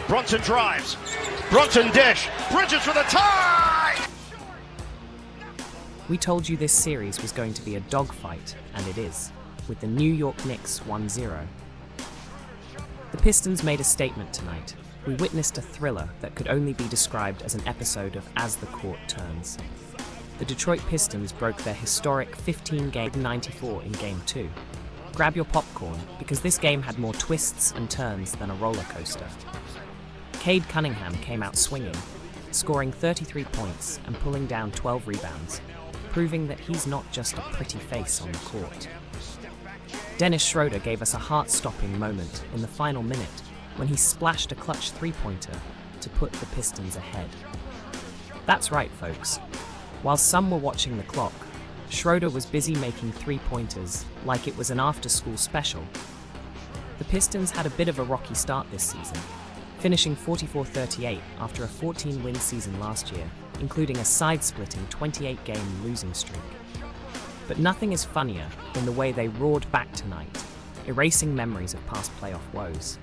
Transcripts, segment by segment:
Brunson drives. Brunson dish. Bridges for the tie! We told you this series was going to be a dogfight, and it is, with the New York Knicks 1-0. The Pistons made a statement tonight. We witnessed a thriller that could only be described as an episode of As the Court Turns. The Detroit Pistons broke their historic 15-game 94 in Game 2. Grab your popcorn, because this game had more twists and turns than a roller coaster. Cade Cunningham came out swinging, scoring 33 points and pulling down 12 rebounds, proving that he's not just a pretty face on the court. Dennis Schroeder gave us a heart-stopping moment in the final minute when he splashed a clutch three-pointer to put the Pistons ahead. That's right, folks. While some were watching the clock, Schroeder was busy making three-pointers like it was an after-school special. The Pistons had a bit of a rocky start this season, finishing 44-38 after a 14-win season last year, including a side-splitting 28-game losing streak. But nothing is funnier than the way they roared back tonight, erasing memories of past playoff woes.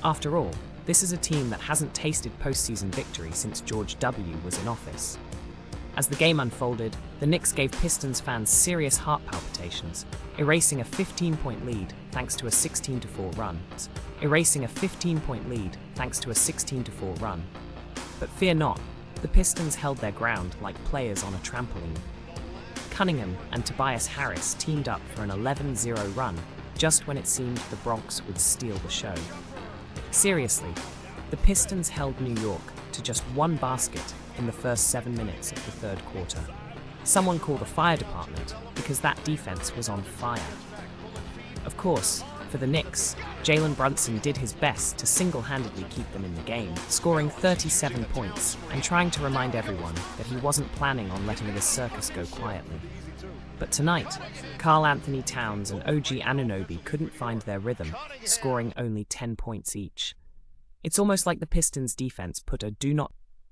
After all, this is a team that hasn't tasted postseason victory since George W. was in office. As the game unfolded, the Knicks gave Pistons fans serious heart palpitations, erasing a 15-point lead thanks to a 16-4 run. But fear not, the Pistons held their ground like players on a trampoline. Cunningham and Tobias Harris teamed up for an 11-0 run, just when it seemed the Bronx would steal the show. Seriously, the Pistons held New York to just one basket in the first 7 minutes of the third quarter. Someone called the fire department because that defense was on fire. Of course, for the Knicks, Jalen Brunson did his best to single-handedly keep them in the game, scoring 37 points and trying to remind everyone that he wasn't planning on letting this circus go quietly. But tonight, Karl Anthony Towns and OG Anunoby couldn't find their rhythm, scoring only 10 points each. It's almost like the Pistons' defense put a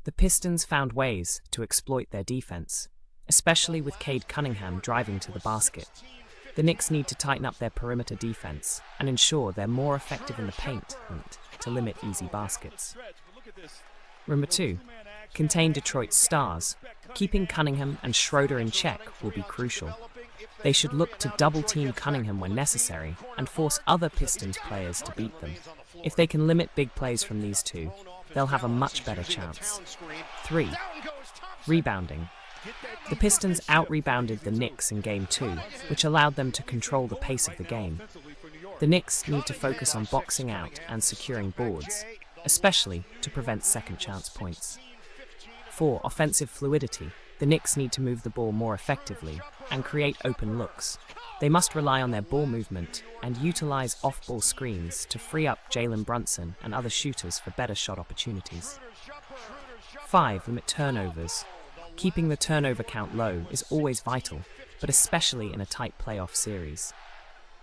The Pistons found ways to exploit their defense, especially with Cade Cunningham driving to the basket. The Knicks need to tighten up their perimeter defense and ensure they're more effective in the paint to limit easy baskets. Number 2. Contain Detroit's stars. Keeping Cunningham and Schroeder in check will be crucial. They should look to double-team Cunningham when necessary and force other Pistons players to beat them. If they can limit big plays from these two, they'll have a much better chance. 3. Rebounding. The Pistons out-rebounded the Knicks in Game 2, which allowed them to control the pace of the game. The Knicks need to focus on boxing out and securing boards, especially to prevent second-chance points. 4. Offensive fluidity. The Knicks need to move the ball more effectively and create open looks. They must rely on their ball movement and utilize off-ball screens to free up Jalen Brunson and other shooters for better shot opportunities. 5. Limit turnovers. Keeping the turnover count low is always vital, but especially in a tight playoff series.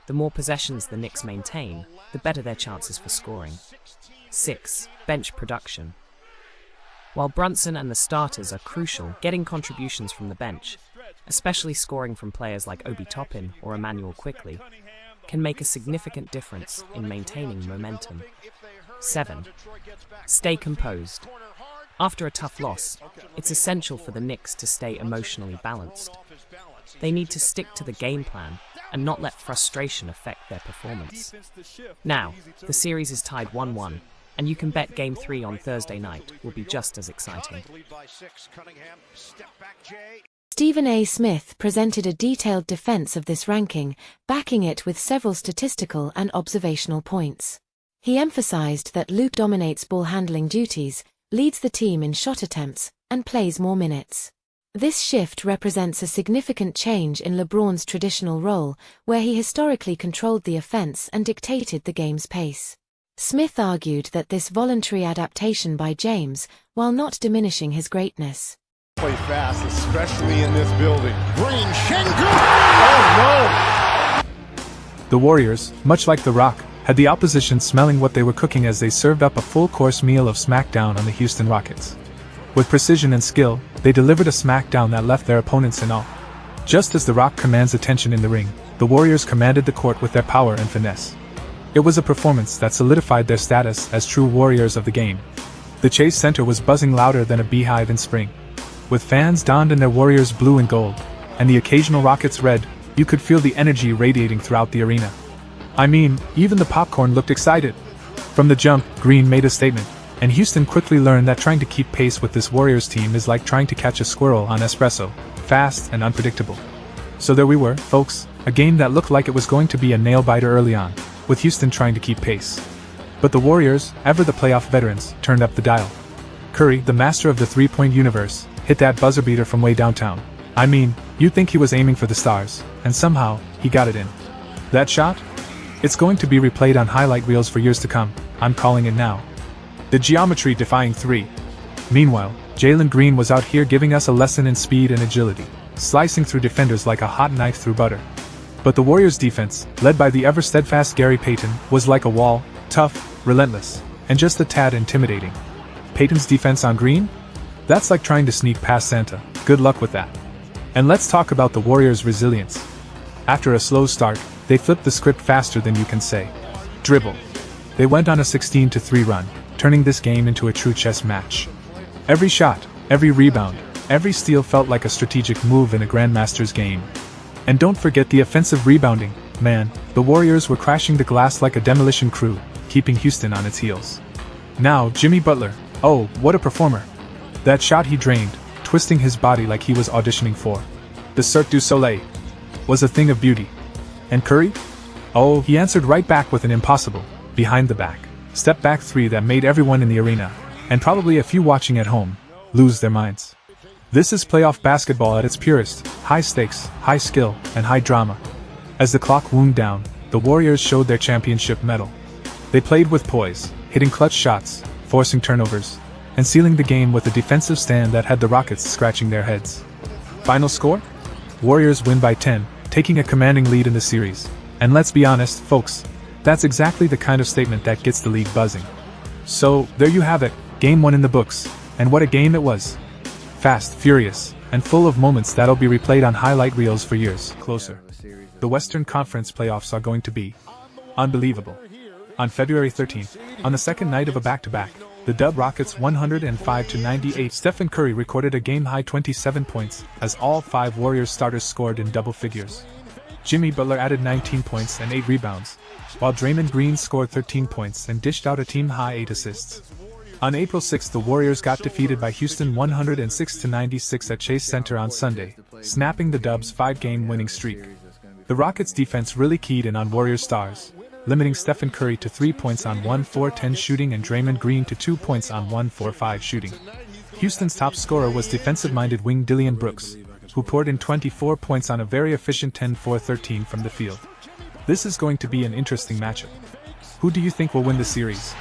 The more possessions the Knicks maintain, the better their chances for scoring. 6. Bench production. While Brunson and the starters are crucial, getting contributions from the bench, especially scoring from players like Obi Toppin or Emmanuel Quickley, can make a significant difference in maintaining momentum. 7. Stay composed. After a tough loss, it's essential for the Knicks to stay emotionally balanced. They need to stick to the game plan and not let frustration affect their performance. Now, the series is tied 1-1, and you can bet Game 3 on Thursday night will be just as exciting. Stephen A. Smith presented a detailed defense of this ranking, backing it with several statistical and observational points. He emphasized that Luke dominates ball handling duties, leads the team in shot attempts, and plays more minutes. This shift represents a significant change in LeBron's traditional role, where he historically controlled the offense and dictated the game's pace. Smith argued that this voluntary adaptation by James, while not diminishing his greatness. Play fast, especially in this building. Green, Schengen! Oh no! The Warriors, much like The Rock, had the opposition smelling what they were cooking as they served up a full-course meal of smackdown on the Houston Rockets. With precision and skill, they delivered a smackdown that left their opponents in awe. Just as The Rock commands attention in the ring, the Warriors commanded the court with their power and finesse. It was a performance that solidified their status as true warriors of the game. The Chase Center was buzzing louder than a beehive in spring. With fans donned in their Warriors blue and gold, and the occasional Rockets red, you could feel the energy radiating throughout the arena. I mean, even the popcorn looked excited. From the jump, Green made a statement, and Houston quickly learned that trying to keep pace with this Warriors team is like trying to catch a squirrel on espresso, fast and unpredictable. So there we were, folks, a game that looked like it was going to be a nail-biter early on, with Houston trying to keep pace. But the Warriors, ever the playoff veterans, turned up the dial. Curry, the master of the three-point universe, hit that buzzer beater from way downtown. I mean, you'd think he was aiming for the stars, and somehow, he got it in. That shot? It's going to be replayed on highlight reels for years to come, I'm calling it now. The geometry-defying three. Meanwhile, Jalen Green was out here giving us a lesson in speed and agility, slicing through defenders like a hot knife through butter. But the Warriors' defense, led by the ever-steadfast Gary Payton, was like a wall, tough, relentless, and just a tad intimidating. Payton's defense on Green? That's like trying to sneak past Santa. Good luck with that. And let's talk about the Warriors' resilience. After a slow start, they flipped the script faster than you can say. Dribble. They went on a 16-3 run, turning this game into a true chess match. Every shot, every rebound, every steal felt like a strategic move in a Grandmaster's game. And don't forget the offensive rebounding. Man, the Warriors were crashing the glass like a demolition crew, keeping Houston on its heels. Now, Jimmy Butler. Oh, what a performer. That shot he drained, twisting his body like he was auditioning for the Cirque du Soleil, was a thing of beauty. And Curry? Oh, he answered right back with an impossible, behind the back, step back three that made everyone in the arena, and probably a few watching at home, lose their minds. This is playoff basketball at its purest, high stakes, high skill, and high drama. As the clock wound down, the Warriors showed their championship mettle. They played with poise, hitting clutch shots, forcing turnovers, and sealing the game with a defensive stand that had the Rockets scratching their heads. Final score? Warriors win by 10, taking a commanding lead in the series. And let's be honest, folks, that's exactly the kind of statement that gets the league buzzing. So, there you have it, Game 1 in the books, and what a game it was. Fast, furious, and full of moments that'll be replayed on highlight reels for years. Closer. The Western Conference playoffs are going to be unbelievable. On February 13th, on the second night of a back-to-back, the Dub Rockets 105-98. Stephen Curry recorded a game-high 27 points, as all 5 Warriors starters scored in double figures. Jimmy Butler added 19 points and 8 rebounds, while Draymond Green scored 13 points and dished out a team-high 8 assists. On April 6, the Warriors got defeated by Houston 106-96 at Chase Center on Sunday, snapping the Dubs' 5-game winning streak. The Rockets' defense really keyed in on Warriors stars, limiting Stephen Curry to 3 points on 1-4-10 shooting and Draymond Green to 2 points on 1-4-5 shooting. Houston's top scorer was defensive-minded wing Dillon Brooks, who poured in 24 points on a very efficient 10-4-13 from the field. This is going to be an interesting matchup. Who do you think will win the series?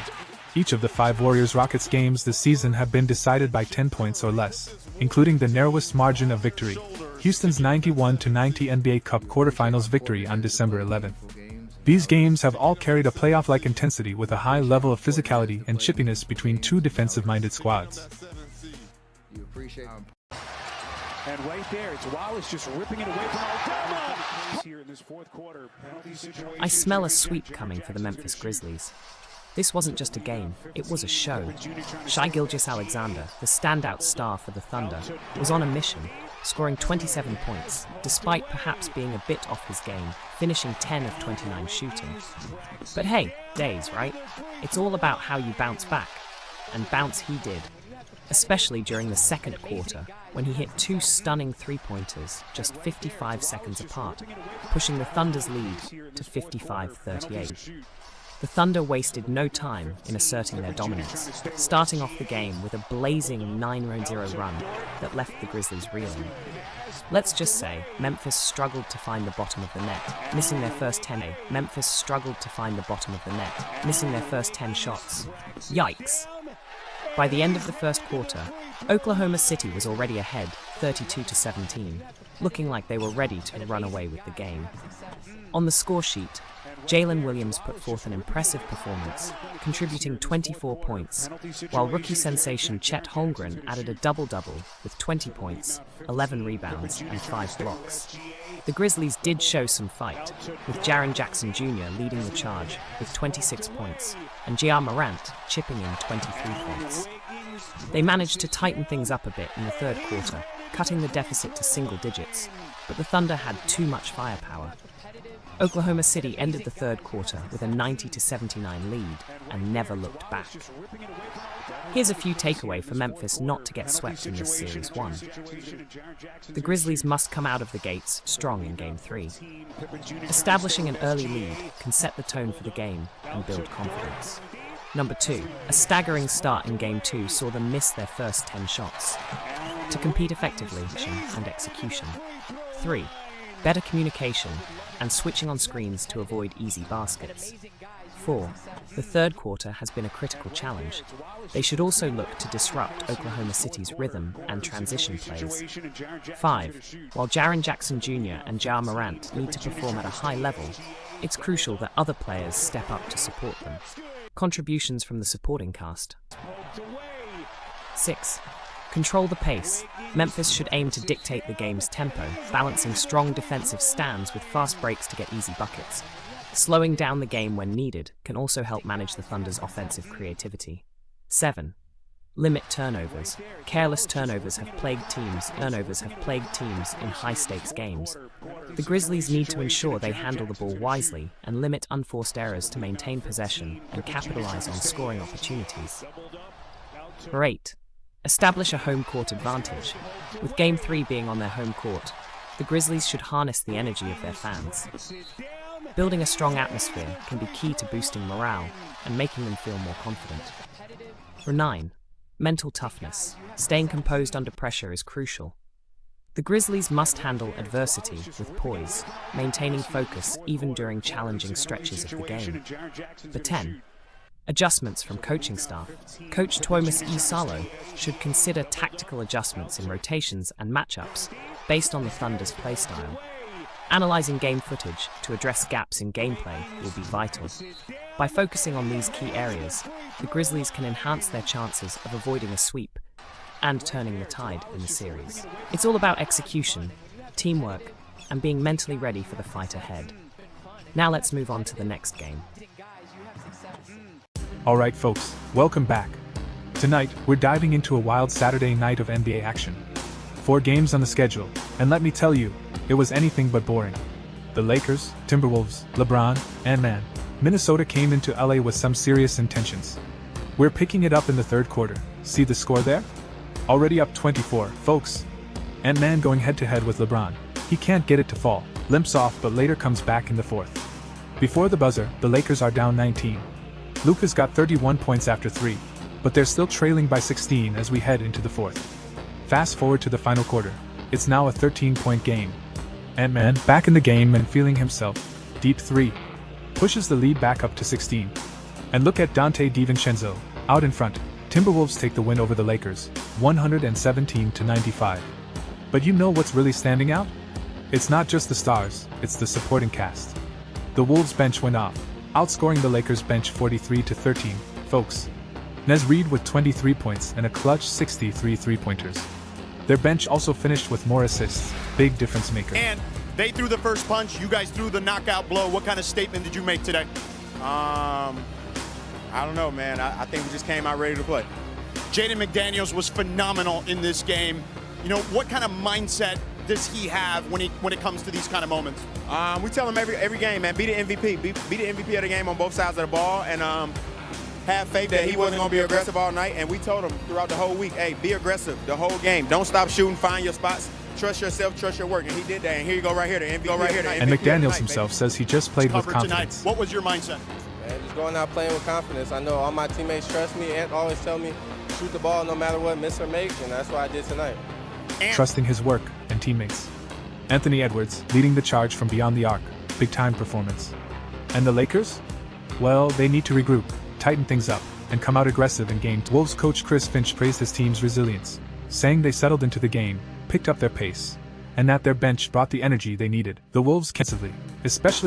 Each of the 5 Warriors-Rockets games this season have been decided by 10 points or less, including the narrowest margin of victory, Houston's 91-90 NBA Cup quarterfinals victory on December 11. These games have all carried a playoff-like intensity with a high level of physicality and chippiness between two defensive-minded squads. And right there, it's Wallace just ripping it away from Aldama. Here in this fourth quarter, penalty situation. I smell a sweep coming for the Memphis Grizzlies. This wasn't just a game, it was a show. Shai Gilgeous-Alexander, the standout star for the Thunder, was on a mission, scoring 27 points, despite perhaps being a bit off his game, finishing 10 of 29 shooting. But hey, days, right? It's all about how you bounce back. And bounce he did. Especially during the second quarter, when he hit 2 stunning three-pointers just 55 seconds apart, pushing the Thunder's lead to 55-38. The Thunder wasted no time in asserting their dominance, starting off the game with a blazing 9-0 run that left the Grizzlies reeling. Let's just say, Memphis struggled to find the bottom of the net, missing their first 10. Memphis struggled to find the bottom of the net, missing their first 10 shots. Yikes! By the end of the first quarter, Oklahoma City was already ahead, 32-17. looking like they were ready to run away with the game. On the score sheet, Jalen Williams put forth an impressive performance, contributing 24 points, while rookie sensation Chet Holmgren added a double-double with 20 points, 11 rebounds, and 5 blocks. The Grizzlies did show some fight, with Jaren Jackson Jr. leading the charge with 26 points, and Ja Morant chipping in 23 points. They managed to tighten things up a bit in the third quarter, cutting the deficit to single digits, but the Thunder had too much firepower. Oklahoma City ended the third quarter with a 90-79 lead and never looked back. Here's a few takeaways for Memphis not to get swept in this Series 1. The Grizzlies must come out of the gates strong in Game 3. Establishing an early lead can set the tone for the game and build confidence. Number 2, a staggering start in Game 2 saw them miss their first 10 shots. To compete effectively and execution. 3, better communication and switching on screens to avoid easy baskets. 4, the third quarter has been a critical challenge. They should also look to disrupt Oklahoma City's rhythm and transition plays. 5, while Jaren Jackson Jr. and Ja Morant need to perform at a high level, it's crucial that other players step up to support them. Contributions from the supporting cast. 6, control the pace. Memphis should aim to dictate the game's tempo, balancing strong defensive stands with fast breaks to get easy buckets. Slowing down the game when needed can also help manage the Thunder's offensive creativity. 7, limit turnovers. Careless turnovers have plagued teams in high-stakes games. The Grizzlies need to ensure they handle the ball wisely and limit unforced errors to maintain possession and capitalize on scoring opportunities. 8, establish a home court advantage. With Game 3 being on their home court, the Grizzlies should harness the energy of their fans. Building a strong atmosphere can be key to boosting morale and making them feel more confident. 9, mental toughness. Staying composed under pressure is crucial. The Grizzlies must handle adversity with poise, maintaining focus even during challenging stretches of the game. 10, adjustments from coaching staff. Coach Thomas E. Salo should consider tactical adjustments in rotations and matchups based on the Thunder's playstyle. Analyzing game footage to address gaps in gameplay will be vital. By focusing on these key areas, the Grizzlies can enhance their chances of avoiding a sweep and turning the tide in the series. It's all about execution, teamwork, and being mentally ready for the fight ahead. Now let's move on to the next game. Alright folks, welcome back. Tonight, we're diving into a wild Saturday night of NBA action. 4 games on the schedule, and let me tell you, it was anything but boring. The Lakers, Timberwolves, LeBron, Ant-Man, Minnesota came into LA with some serious intentions. We're picking it up in the third quarter. See the score there? Already up 24, folks. Ant-Man going head-to-head with LeBron. He can't get it to fall, limps off but later comes back in the fourth. Before the buzzer, the Lakers are down 19. Luka's got 31 points after 3, but they're still trailing by 16 as we head into the fourth. Fast forward to the final quarter. It's now a 13-point game. Ant-Man, back in the game and feeling himself. Deep 3. Pushes the lead back up to 16. And look at Dante DiVincenzo, out in front. Timberwolves take the win over the Lakers, 117-95. But you know what's really standing out? It's not just the stars, it's the supporting cast. The Wolves bench went off, outscoring the Lakers bench 43-13, folks. Nez Reid with 23 points and a clutch 63 three-pointers. Their bench also finished with more assists, big difference maker. And they threw the first punch, you guys threw the knockout blow. What kind of statement did you make today? I don't know, man. I think we just came out ready to play. Jaden McDaniels was phenomenal in this game. You know, what kind of mindset does he have when it comes to these kind of moments? We tell him every game, man, be the MVP. Be the MVP of the game on both sides of the ball, and have faith that he wasn't going to be aggressive all night. And we told him throughout the whole week, hey, be aggressive the whole game. Don't stop shooting, find your spots, trust yourself, trust your work. And he did that, and here you go right here, the MVP right here. And McDaniels himself says he just played with confidence. What was your mindset? Man, just going out playing with confidence. I know all my teammates trust me and always tell me, shoot the ball no matter what, miss or make, and that's what I did tonight. Trusting his work and teammates. Anthony Edwards leading the charge from beyond the arc, big-time performance. And the Lakers? Well, they need to regroup, tighten things up, and come out aggressive in game 2. Wolves coach Chris Finch praised his team's resilience, saying they settled into the game, picked up their pace, and that their bench brought the energy they needed. The Wolves, especially